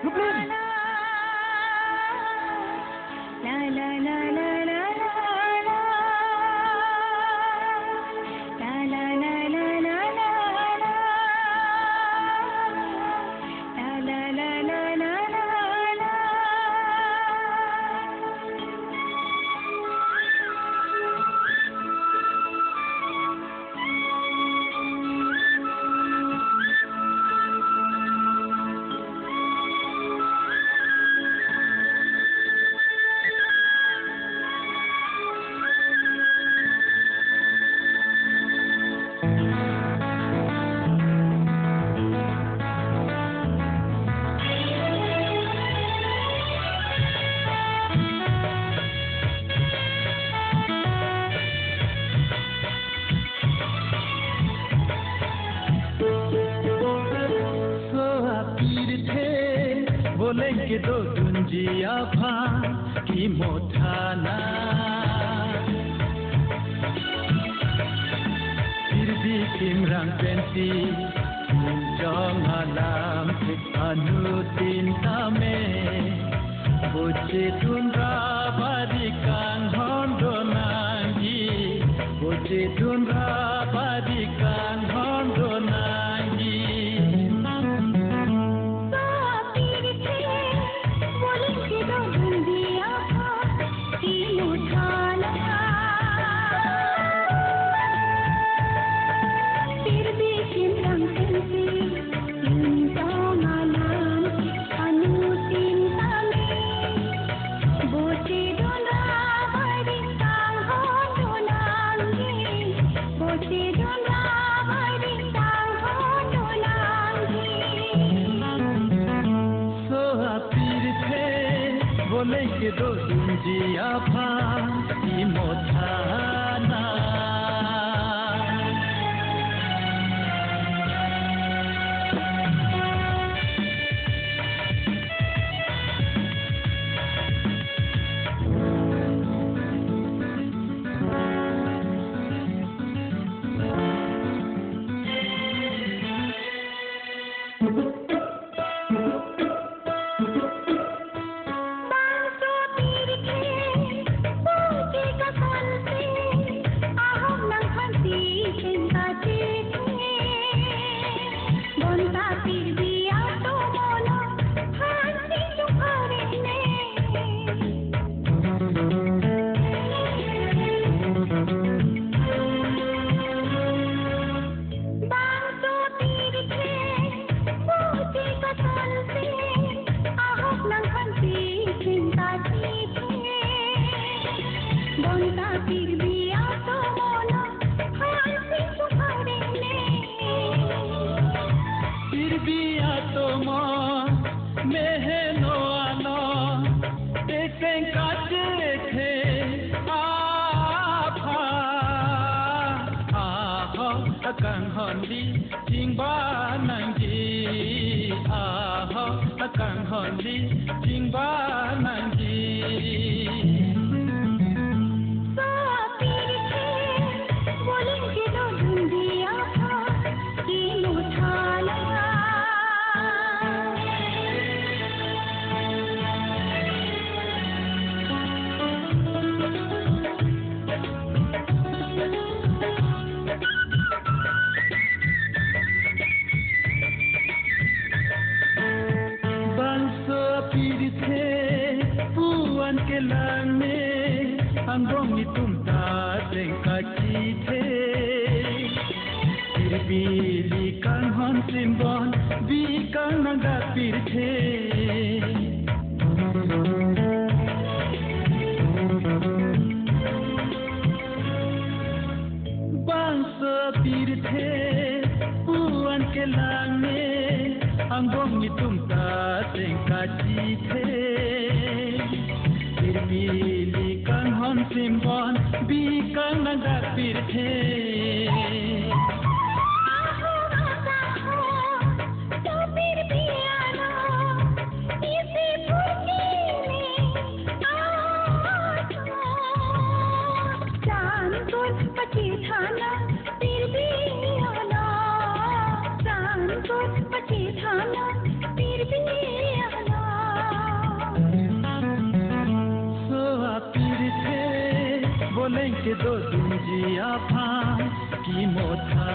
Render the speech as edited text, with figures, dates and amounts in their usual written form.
Rublin! बोलेंगे दो दुंजिया भा की मोठाना फिर भी किमरांग पेंटी जंग alam anu tinta me boce tunra barikan hondo nangi boce tunra barikan hondo nangi बोलेंगे दो दुंजिया भा की मोठाना Akan hondi jingba nangi akan hondi jingba nangi बोलेंगे दो दुंजिया भा की मोठाना puan ke lange anggong itum ta tengkaci the birbili kan hon simbon bi kan naga pirthe bangsa pirthe puan ke lange anggong itum ta tengkaci the birbili kan hon simbon bi kan naga pirthe थाना फिर भी आना चांद को पची थाना फिर भी आना बैंक दो तुम जिया फान की मोथा